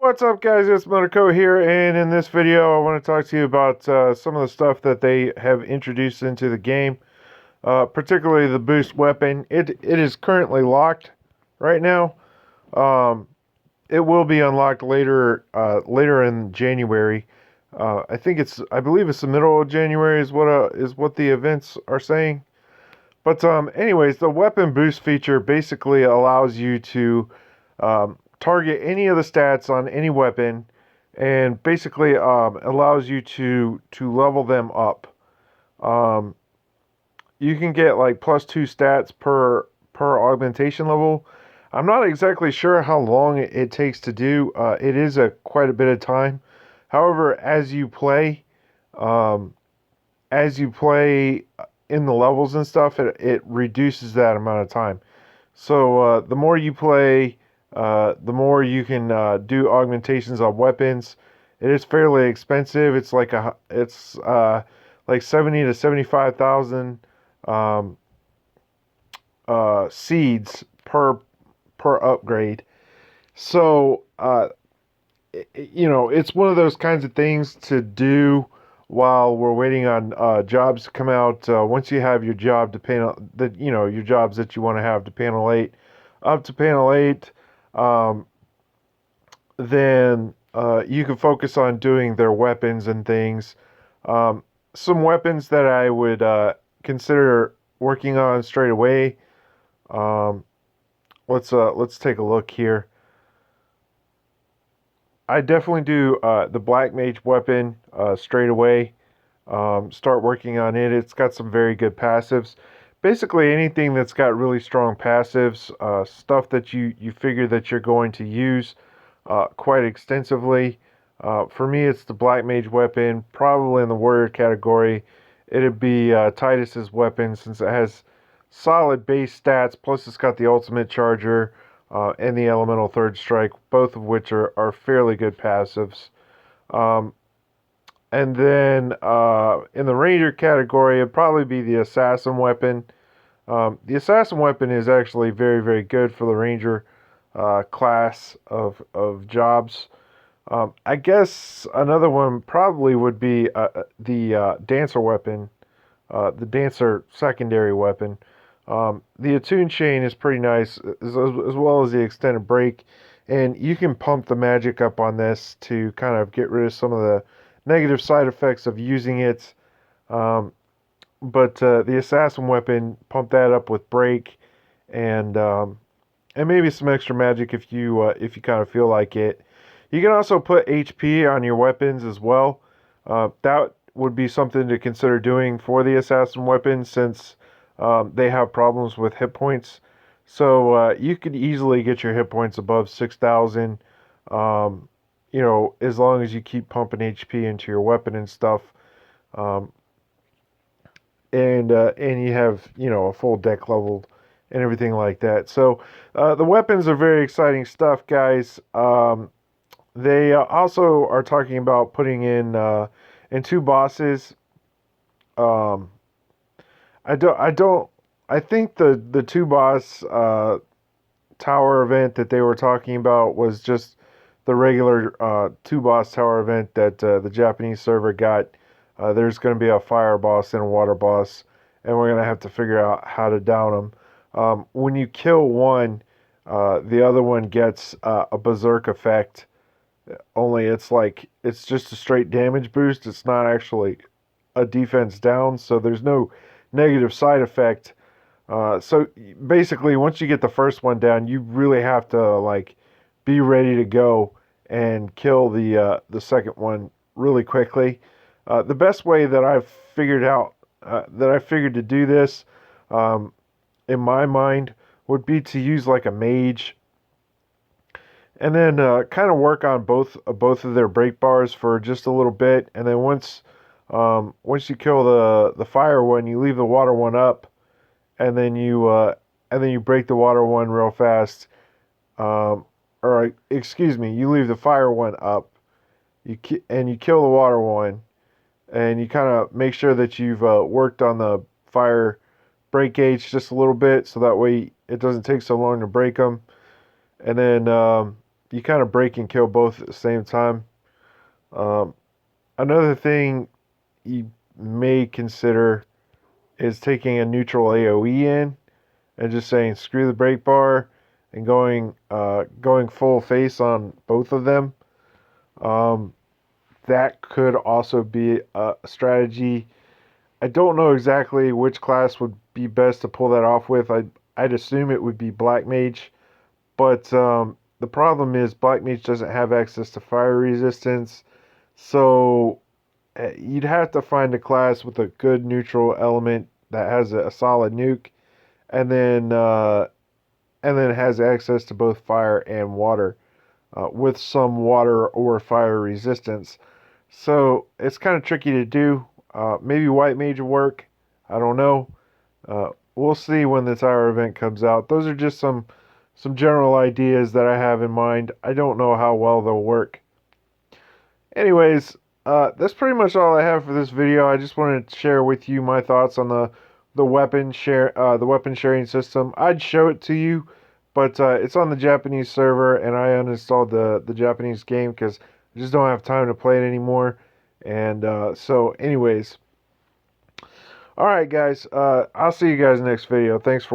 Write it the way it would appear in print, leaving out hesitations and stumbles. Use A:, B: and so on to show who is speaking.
A: What's up, guys? It's Monaco here, and in this video, I want to talk to you about some of the stuff that they have introduced into the game, particularly the boost weapon. It is currently locked right now. Um, it will be unlocked later in January. I believe it's the middle of January is what the events are saying. But anyways, the weapon boost feature basically allows you to target any of the stats on any weapon, and basically allows you to level them up. Um, you can get like +2 stats per augmentation level. I'm not exactly sure how long it takes to do. It is a quite a bit of time. However, um, as you play in the levels and stuff, it reduces that amount of time. So the more you play, the more you can do augmentations on weapons. It is fairly expensive. It's like 70 to 75,000 um, seeds per upgrade. So it's one of those kinds of things to do while we're waiting on jobs to come out. Once you have your job to panel that your jobs that you want to have to panel 8, up to panel 8, um, then you can focus on doing their weapons and things. Um, some weapons that I would consider working on straight away. Um, let's take a look here. I definitely do the Black Mage weapon straight away. Start working on it. It's got some very good passives. Basically, anything that's got really strong passives, stuff that you figure that you're going to use quite extensively. For me, it's the Black Mage weapon. Probably in the warrior category, it'd be Titus's weapon since it has solid base stats. Plus, it's got the ultimate charger and the elemental third strike, both of which are fairly good passives. Um, and then in the ranger category, it'd probably be the assassin weapon. The assassin weapon is actually very, very good for the ranger class of jobs. I guess another one probably would be the dancer weapon, the dancer secondary weapon. The attune chain is pretty nice, as well as the extended break, and you can pump the magic up on this to kind of get rid of some of the negative side effects of using it. Um, but the assassin weapon, pump that up with break, and and maybe some extra magic if you kind of feel like it. You can also put HP on your weapons as well. That would be something to consider doing for the assassin weapon since they have problems with hit points. So you could easily get your hit points above 6,000. Um, as long as you keep pumping HP into your weapon and stuff. Um, and you have a full deck leveled and everything like that. So the weapons are very exciting stuff, guys. They also are talking about putting in two bosses. Um, I think the two boss tower event that they were talking about was just the regular two boss tower event that the Japanese server got. There's going to be a fire boss and a water boss, and we're going to have to figure out how to down them. When you kill one, the other one gets a berserk effect. Only it's just a straight damage boost. It's not actually a defense down, so there's no negative side effect. So basically, once you get the first one down, you really have to be ready to go and kill the second one really quickly. The best way that I've figured out that I figured to do this, um, in my mind, would be to use like a mage, and then kind of work on both of their break bars for just a little bit, and then once you kill the fire one, you leave the water one up, and then you break the water one real fast. Um, or excuse me, you leave the fire one up, and you kill the water one, and you kind of make sure that you've worked on the fire break gauge just a little bit, so that way it doesn't take so long to break them. And then you kind of break and kill both at the same time. Um, Another thing you may consider is taking a neutral AoE in and just saying screw the brake bar and going full face on both of them. Um, that could also be a strategy. I don't know exactly which class would be best to pull that off with. I'd assume it would be Black Mage, but the problem is Black Mage doesn't have access to fire resistance, so you'd have to find a class with a good neutral element that has a solid nuke, and then has access to both fire and water, with some water or fire resistance. So it's kind of tricky to do. Maybe White Mage will work. I don't know. We'll see when the tower event comes out. Those are just some general ideas that I have in mind. I don't know how well they'll work. Anyways, that's pretty much all I have for this video. I just wanted to share with you my thoughts on the weapon sharing system. I'd show it to you, but it's on the Japanese server, and I uninstalled the Japanese game because I just don't have time to play it anymore. And so, anyways, all right, guys. I'll see you guys next video. Thanks for